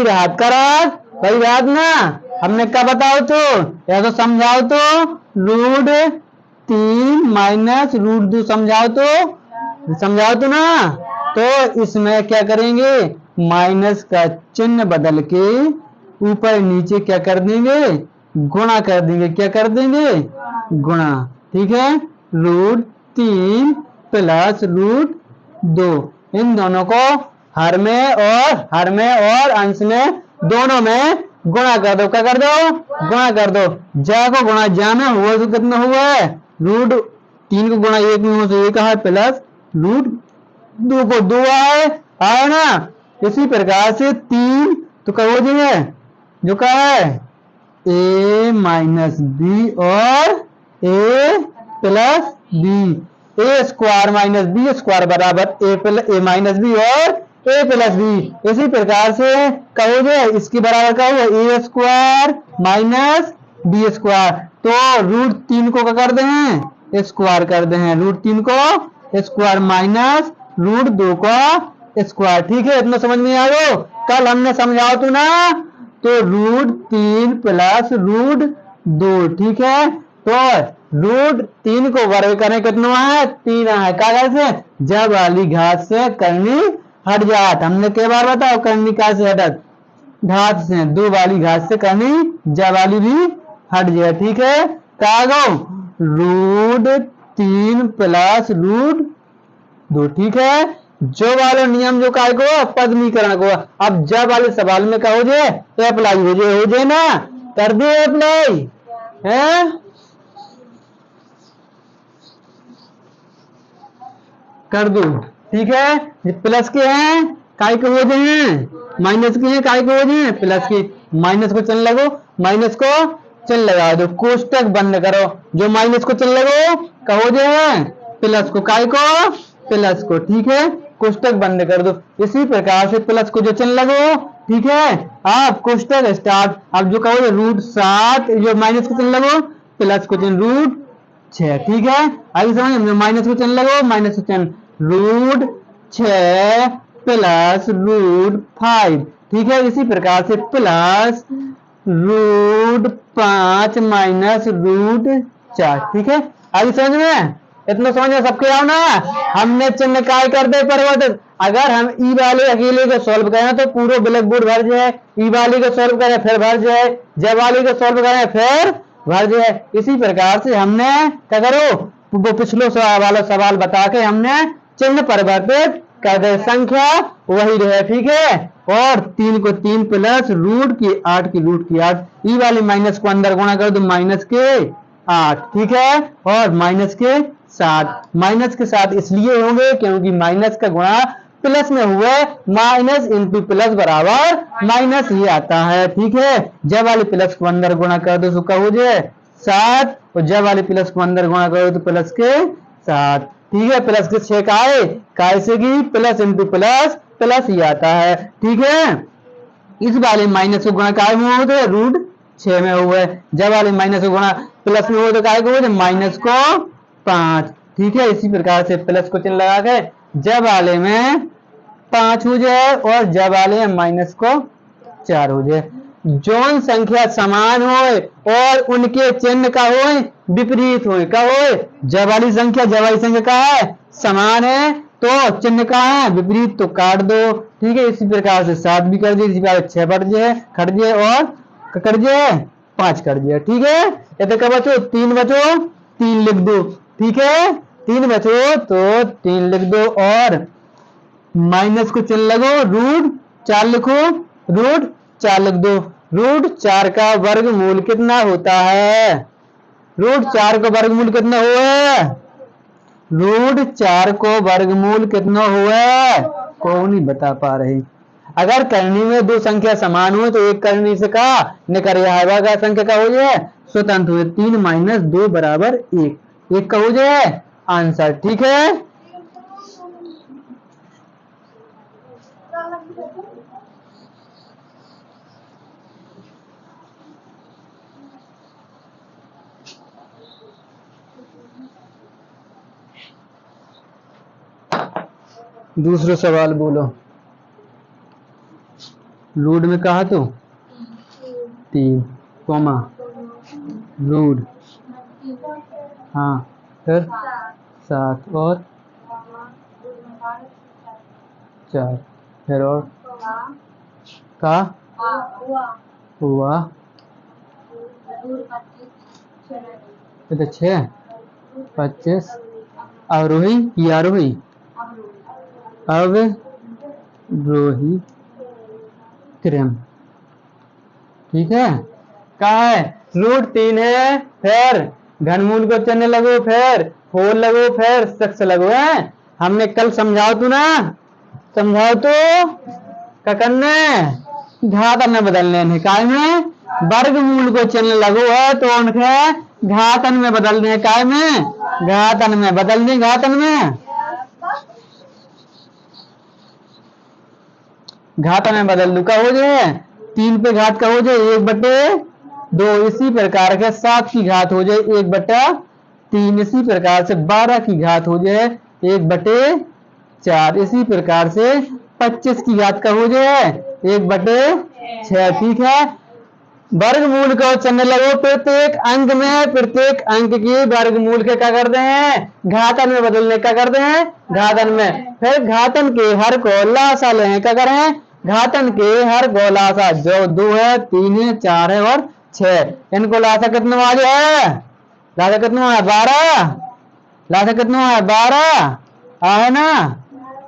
कई रात ना। हमने क्या बताओ तो या तो समझाओ तो √3 माइनस √2 समझाओ तो ना। तो इसमें क्या करेंगे, माइनस का चिन्ह बदल के ऊपर नीचे क्या कर देंगे, गुणा कर देंगे। क्या कर देंगे, गुणा। ठीक है, √3 प्लस √2 इन दोनों को हर में और अंश में दोनों में गुणा कर दो। क्या कर दो, गुणा कर दो। जा को गुणा जा में हुआ तो कितना हुआ है, √3 को गुणा 1 में हो तो 1 है, प्लस √2 को 2 आए ना। इसी प्रकार से 3 तो क्या हो जाएगा, जो क्या है a माइनस बी और a plus B, A square minus B square बराबर ए माइनस बी और a प्लस बी। इसी प्रकार से कहोगे इसके बराबर क्या होगा, A square minus B square. तो √3 को क्या कर दे हैं, स्क्वायर कर दे हैं, √3 को स्क्वायर माइनस √2 को स्क्वायर। ठीक है, इतना समझ में आयो। कल हमने समझाओ तो ना, तो √3 प्लस √2। ठीक है, तो √3 को वर्ग करें कितना है, 3 है। क्या से जब वाली घात से करनी हट जात। हमने कई बार बताओ करनी का से हटत, घात से, 2 वाली घात से करनी जब वाली भी हट जाए। ठीक है, क्या गो √3 प्लस √2। ठीक है, जो वाले नियम जो काय को पदमीकरण को अब जब वाले सवाल में क्या हो जाए, अप्लाई हो जाए ना। कर दे अप्लाई है, कर दो। ठीक है, प्लस के हैं काय के हो जाए, माइनस के हैं काय के हो जाए, प्लस के। माइनस को चिन्ह लगो, माइनस को चिन्ह लगा दो, कोष्टक बंद करो। जो माइनस को चिन्ह लगो क्या हो जाए, प्लस को, काय को, प्लस को। ठीक है, कोष्टक बंद कर दो। इसी प्रकार से प्लस को जो चिन्ह लगो, ठीक है, आप कोष्टक स्टार्ट। अब जो कहो √7 जो माइनस को चिन्ह लगो, प्लस को चिन्ह √6। ठीक है, आगे समझ, माइनस को चिन्ह लगो, माइनस को चिन्ह √6 प्लस √5। ठीक है, इसी प्रकार से प्लस √5 माइनस √4। ठीक है, आगे समझ में, इतना समझ में सबके आओ ना। हमने चिन्ह काय कर दे परिवर्तित। अगर हम ई वाले अकेले को सॉल्व करें तो पूरा ब्लैक बोर्ड भर जाए, ई वाले को सॉल्व करें फिर भर जाए, जब वाले को सॉल्व करें फिर भर जाए। इसी प्रकार से हमने क्या करो, वो पिछले वाला सवाल बता के हमने चिन्ह परिवर्तित कर दे, संख्या वही रहे। ठीक है, और 3 को 3 प्लस √8 की √8, ई वाले माइनस को अंदर गुणा कर दो, माइनस के 8। ठीक है, और माइनस के 7, माइनस के 7 इसलिए होंगे क्योंकि माइनस का गुणा प्लस में हुए, माइनस इंटू प्लस बराबर माइनस ही आता है। ठीक है, जब वाले प्लस को अंदर गुणा कर दो तो क्या हो जाए 7, और जब वाले प्लस को अंदर गुणा करो तो प्लस के 7। ठीक है, प्लस के 6 का है, काय से की प्लस इंटू प्लस प्लस ही आता है। ठीक है, इस वाले माइनस को गुणा काय में होते हैं, √6 में हुए, जब वाले माइनस को गुणा प्लस में हो तो काय को माइनस को 5। ठीक है, इसी प्रकार से प्लस को चिन्ह लगा के जब वाले में 5 हो जाए और जब वाले में माइनस को 4 हो जाए। जोन संख्या समान हो और उनके चिन्ह का हो विपरीत हो, क्या हो, जब वाली संख्या जब वाली संख्या का है समान है तो चिन्ह का है विपरीत तो काट दो। ठीक है, इसी प्रकार से 7 भी कर दिए, इसी प्रकार 6 बढ़ जाए, खट जाए और कर जाए 5 कर दिया। ठीक है, ये तो क्या बचो 3 बचो, 3 लिख दो। ठीक है, 3 बचो तो 3 लिख दो, और माइनस को चिन्ह लगो, √4 लिखो, √4 लिख दो। √4 का वर्गमूल कितना होता है, √4 का वर्गमूल कितना हुआ, √4 को वर्गमूल कितना हुआ, कौन नहीं बता पा रही। अगर करनी में दो संख्या समान हो तो एक करनी से का निकल का संख्या का हो जाए स्वतंत्र हो, 3 माइनस 2 बराबर 1 का हो जाए आंसर। ठीक है, दूसरा सवाल बोलो। रूट में कहा तो 3 कॉमा रूट, हाँ फिर 7 और 4, फिर और का हुआ तो 6 25 अवरोही की आरोही अवरोही क्रम। ठीक है, कहा है रूट 3 है, फिर घनमूल को चिन्ह लगो, फिर 4 लगो, फिर 6 लगो है। हमने कल समझाओ तू ना, समझाओ तो क्या करना है, घातन में बदलने हैं। काय में वर्गमूल को चिन्ह लगो है तो उनके घातन में बदलने हैं। काय में घातन में बदलने, घातन में घातन में बदल दू। का हो जाए 3 पे घात का हो जाए 1/2, इसी प्रकार के 7 की घात हो जाए 1/3, इसी प्रकार से 12 की घात हो जाए 1/4, इसी प्रकार से 25 की घात का हो जाए 1/6। ठीक है, वर्गमूल को चिन्ह लगो प्रत्येक अंक में, प्रत्येक अंक की वर्गमूल के क्या करते हैं घातन में बदलने, क्या करते हैं घातन में। फिर घातन के हर को लासा लें, क्या करें घातन के हर को लासा, जो 2 है 3 है 4 है और 6, इनको लासा कितना आ जाए, लासा कितना है 12, लासा कितना है 12 है ना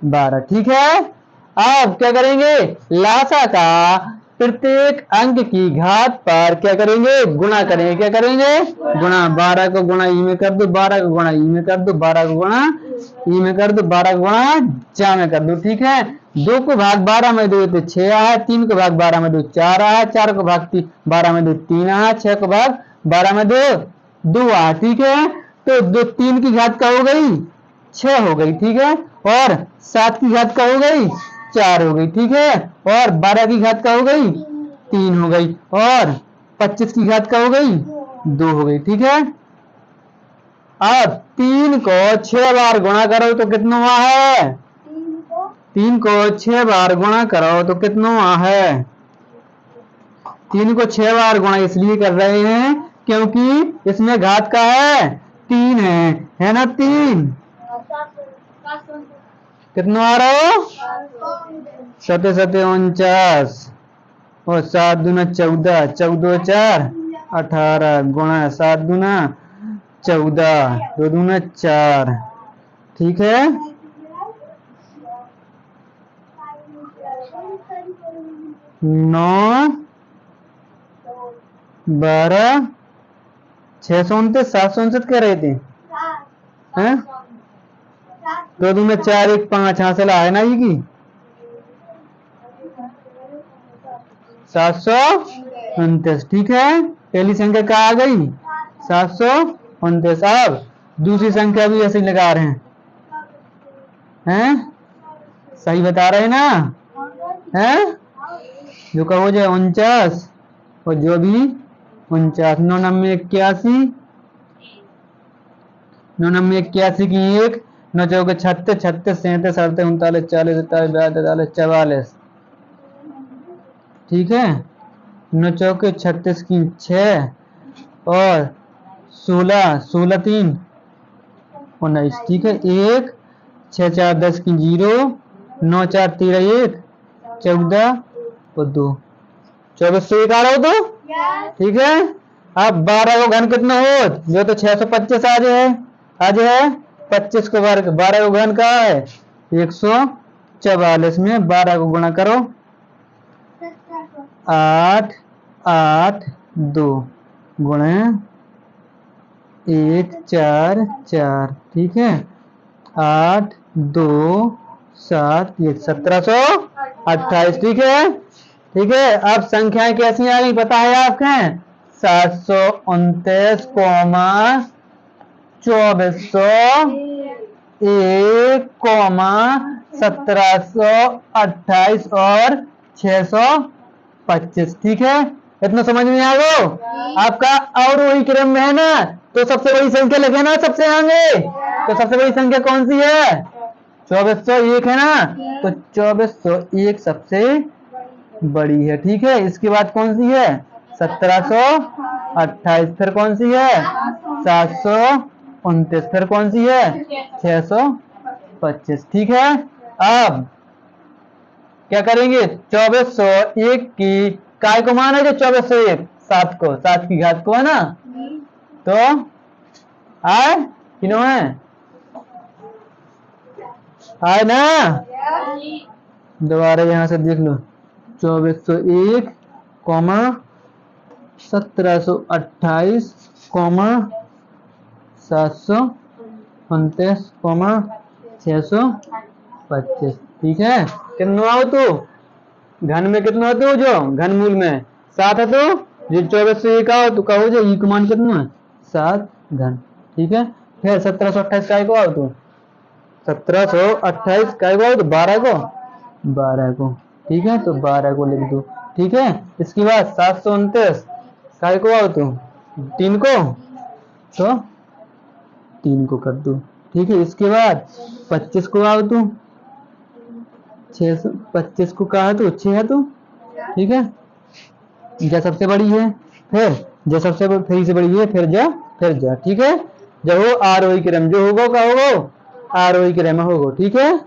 12। ठीक है, अब क्या करेंगे लासा का प्रत्येक अंक की घात पर क्या करेंगे गुणा करेंगे, क्या करेंगे गुणा। 12 को गुणा ई में कर दो, 12 को गुणा ई में कर दो, 12 को गुणा ई में कर दो, 12 को गुणा जा में कर दो। ठीक है, 2 को भाग 12 में दो तो 6 आया, 3 को भाग 12 में दो 4 आया, 4 को भाग 12 में दो 3 आया, 6 को भाग 12 में दो 2 आया। ठीक है, तो 3 की घात का हो गई 6 हो गई। ठीक है, और 7 की घात का हो गई 4 हो गई। ठीक है, और 12 की घात का हो गई 3 हो गई, और 25 की घात का हो गई 2 हो गई। ठीक है, अब 3 को 6 बार गुणा करो तो कितना हुआ है, 3 को 6 बार गुणा करो तो कितना हुआ है। 3 को 6 बार गुणा इसलिए कर रहे हैं क्योंकि इसमें घात का है 3 है ना 3, कितना आ रहा हो 7 7 49 और 7 दूना 14, 14 4 18 गुणा 7 दूना 14, 2 दूना 4। ठीक है, 9 12 629 729 कह रहे थे हैं, 2 दूना 4 1 5 हासिल है ना ये की 729। ठीक है, पहली संख्या क्या आ गई 729। अब दूसरी संख्या भी ऐसे लगा रहे हैं सही बता रहे ना हैं, जो का हो जाए 49 और जो भी 49, 9 9 81, 9 9 81 की 1, 9 चौके 36, 36 37 38 39 40 41 42 43 44। ठीक है, 9 चौके 36 की 6 और 16 16 3 19। ठीक है, 1 6 4 10 की 0, 9 4 13 1 14 और 2 24 से 1 आ रहा हो तो ठीक है। अब 12 को घन कितना हो, जो तो 625 आज है 25 को वर्ग, 12 को घन का है 144 में 12 को गुणा करो 8 8 2 गुणे 1 4 4। ठीक है, 8 2 7 1 1728। ठीक है, ठीक है, अब संख्याएं कैसी आ गई पता है आपके 729, 2401, 1728 और 625। ठीक है, इतना समझ में आ गो आपका। और वही क्रम में है ना, तो सबसे बड़ी संख्या लिखे ना सबसे आगे, तो सबसे बड़ी संख्या कौन सी है 2401 है ना, तो 2401 सबसे बड़ी है, ठीक है। इसके बाद कौन सी है? 1728। फिर कौन सी है? 729। फिर कौन सी है? 625, ठीक है। अब क्या करेंगे? 2401 की काय को मान है जो 2401? 7 को, 7 की घात को, है ना? तो आए किनो है? आए ना? दोबारा यहां से देख लो। 2401 कॉमा 1728 कॉमा 729 कॉमा 625, ठीक है। कितना हो तू घन में? कितना हो तू जो घन मूल में 7 है, तो जो 2401 का हो तो कहो जो ई का मान कितना है? 7 घन, ठीक है। फिर 1728 काय को आओ तू? 1728 काय को आओ तो 12 को, 12 को, ठीक है। तो 12 को लिख दो, ठीक है। इसके बाद 729 काय को आओ तू? 3 को, तो 3 को कर दो, ठीक है। इसके बाद 25 को आओ तू, 625 को कहा है तो 6 है, तो ठीक है। जा सबसे बड़ी है, फिर जा सबसे फिर से बड़ी है, फिर जा, ठीक है। जब हो आरोही क्रम जो होगा का होगा आरोही क्रम होगा, ठीक है।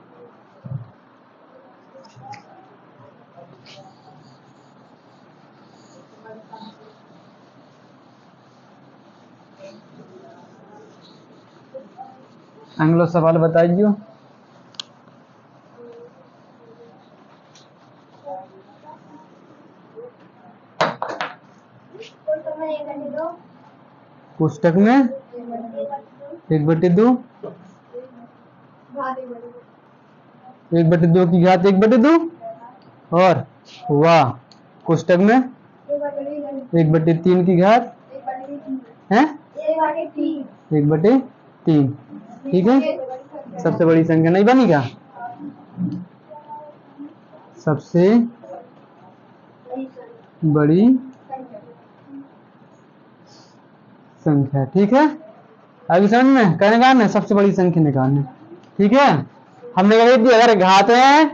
अगला सवाल बताइए। पुस्तक में 1/2, 1/2 की घात 1/2, और वाह पुस्तक में 1/3 की घात है 1/3, ठीक है। सबसे बड़ी संख्या नहीं बनी क्या? सबसे बड़ी संख्या, ठीक है। अभी समझ में क्या निकालना? सबसे बड़ी संख्या निकालना, ठीक है। हमने कह दी अगर घात है,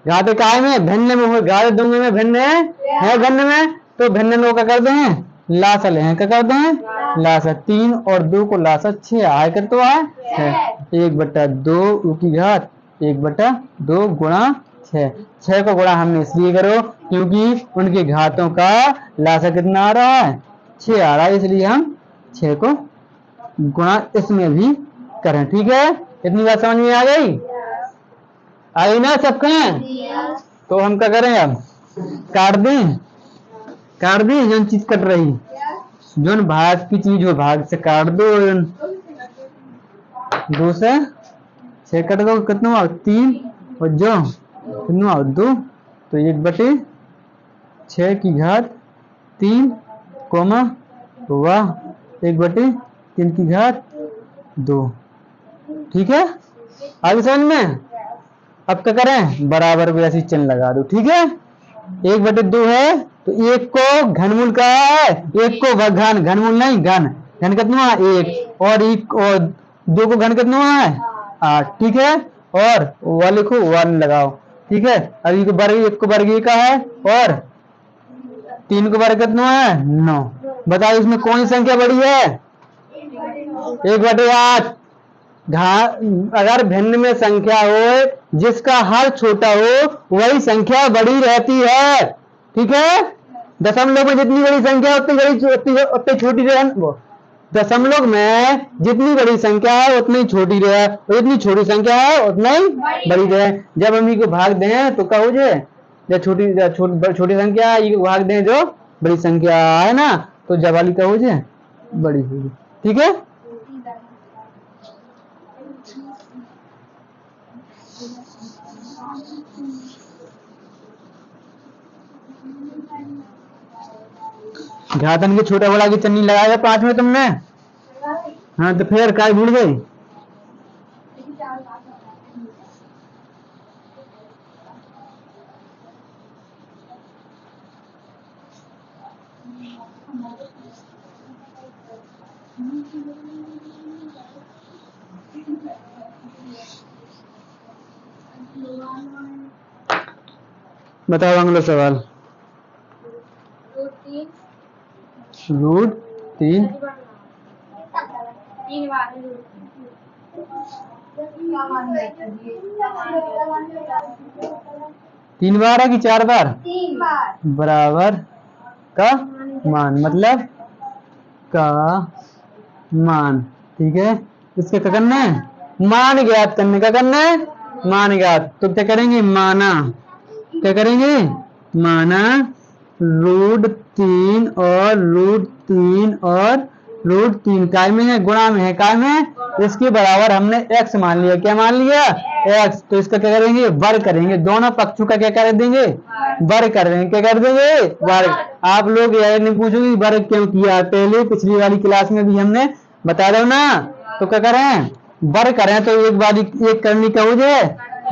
घात काय में भिन्न में हो, घात दूंगे में भिन्न है घन में, तो भिन्न में क्या कर दे हैं? लासा ले हैं, क्या कर दे हैं? लासा। 3 और 2 को लासा 6 आय कर तो आए 6, 1/2 की घात 1/2 गुणा 6। 6 को गुणा हमने इसलिए करो क्योंकि उनके घातों का लासा कितना आ रहा है? 6 आ रहा है, इसलिए हम 6 को गुणा इसमें भी करें, ठीक है। इतनी बात समझ में आ गई? आई ना सबके? तो हम क्या करें? अब काट दें, जो चीज कट रही, जो भाग की चीज हो भाग से काट दो, 2 से 6 कट दो, कितना 3, और जो कितना 2, तो 1/6 की घात 3 कोमा वाह 1/3 की घात 2, ठीक है। आगे समझ में? अब क्या करें? बराबर को ऐसी चिन्ह लगा दो, ठीक है। 1/2 है तो 1 को घनमूल का है, 1 को घन, घनमूल नहीं घन, घन कितना है 1, और 1 और 2 को घन कितना है 8, ठीक है। और वह लिखो 1 लगाओ, ठीक है। अब को वर्ग 1 को वर्ग का है, और 3 को वर्ग कितना है 9। बताओ इसमें कौन सी संख्या बड़ी है? 1/8। अगर भिन्न में संख्या हो जिसका हर छोटा हो वही संख्या बड़ी रहती है, ठीक है। दशमलव में जितनी बड़ी संख्या उतनी छोटी रहे, दशमलव में जितनी बड़ी संख्या है उतनी छोटी रहे, और जितनी छोटी संख्या है उतना ही बड़ी रहे। जब हम को भाग दें तो क्या हो जाए? जब छोटी संख्या को भाग दें जो बड़ी संख्या है ना, तो जब वाली क्या हो जाए? बड़ी होगी, ठीक है। घातन के छोटा बड़ा की चन्नी लगाया 5 में तुमने? हाँ, तो फिर काय भूल गई? बताओ अगला सवाल। रूट 3 3 बार है कि 4 बार? 3 बार बराबर का मान, मतलब का मान। ठीक है, इसके क्या करना है? मान ज्ञात करने का करना है, मान ज्ञात। तो क्या करेंगे? माना, क्या करेंगे? माना रूट 3 और रूट 3 और रूट 3 काय में है? गुणा में है, काय में? इसके बराबर हमने x मान लिया। क्या मान लिया? x। तो इसका क्या करेंगे? वर्ग करेंगे। दोनों पक्षों का क्या कर देंगे? वर्ग कर देंगे। क्या कर देंगे? वर्ग। आप लोग यह नहीं पूछोगे वर्ग क्यों किया, पहले पिछली वाली क्लास में भी हमने बता दो ना। तो क्या करें? वर्ग करें तो एक बार एक करनी का हो जाए,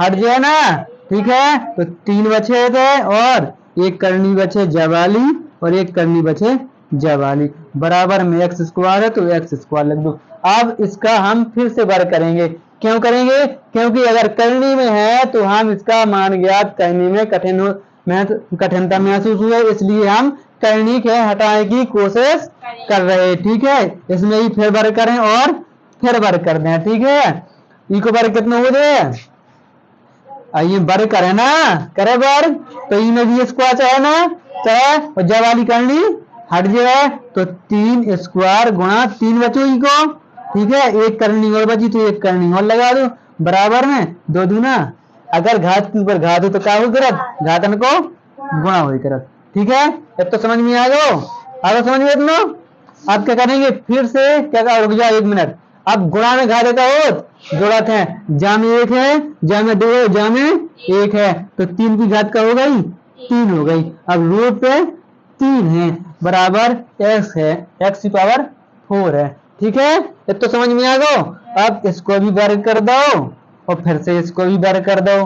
हट जाए ना। ठीक है, तो 3 बचे थे और एक करनी बचे जवाली और एक करनी बचे जवाली। बराबर में एक्स स्क्वायर है तो एक्स स्क्वायर लिख दो। अब इसका हम फिर से वर्ग करेंगे। क्यों करेंगे? क्योंकि अगर करनी में है तो हम इसका मान ज्ञात करने में कठिनता महसूस हुई, इसलिए हम करनी के हटाने की कोशिश कर रहे हैं। ठीक है, इसमें ही फिर वर्ग करें और फिर वर्ग कर दें। ठीक है, ई को वर्ग कितना हो जाए? आइए वर्ग करें ना, करे वर्ग तो ई में भी स्क्वायर चाहे ना, चाहे और जब वाली करनी हट जाए तो 3 स्क्वायर गुणा 3 बचो ई को। ठीक है, एक करनी और बची तो एक करनी और लगा दो, बराबर में 2 दूना। अगर घात के ऊपर घात हो तो क्या हो करत? घातन को गुणा हो करत। ठीक है, अब तो समझ में आ गयो? अब समझ में इतना। अब क्या करेंगे? फिर से क्या, रुक जाओ 1 मिनट। अब गुणा में घात का हो जोड़त है, जा में 1 है, जा में 2 है, जा में 1 है, तो 3 की घात का हो गई 3 हो गई। अब रूट पे 3 है, बराबर x है, x की पावर 4 है। ठीक है, ये तो समझ में आ गो। अब इसको भी वर्ग कर दो और फिर से इसको भी वर्ग कर दो।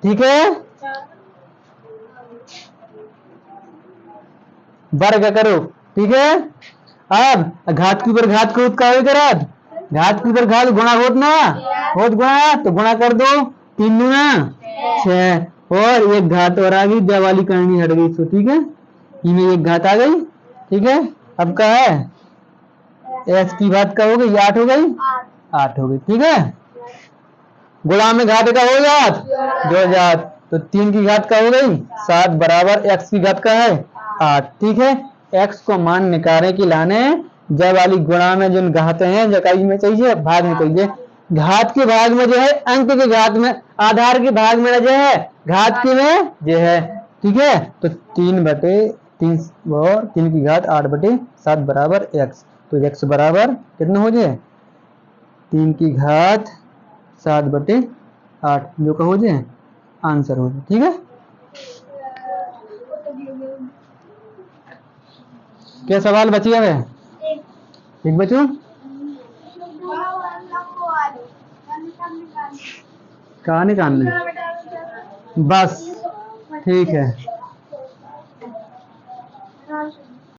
ठीक है, वर्ग करो। ठीक है, अब घात के ऊपर घात को उत्का करा, घात के ऊपर घात गुणा होत ना, होत गुणा तो गुणा कर दो, 3 दूना 6 और एक घात और आ गई, जब वाली करनी हट गई। तो ठीक है, इनमें एक घात आ गई। ठीक है, अब क्या है? x की बात का हो गई 8 हो गई, 8 हो गई। ठीक है, गुणा में घात का हो जात जो जात, तो 3 की घात का हो गई 7, बराबर x की घात का है 8। ठीक है, x को मान निकालने की लाने जब वाली गुणा में जो घाते हैं जकाई में चाहिए, भाग में चाहिए। घात के भाग में जो है अंक के घात में, आधार के भाग में जो है घात के में जो है। ठीक है, तो 3/3 और 3 की घात 8/7 बराबर x। तो x बराबर कितना हो जाए? 3 की घात 7/8 जो का हो जाए आंसर हो जाए। ठीक है, क्या सवाल बची है? एक बचू कहा निकालने, बस ठीक है।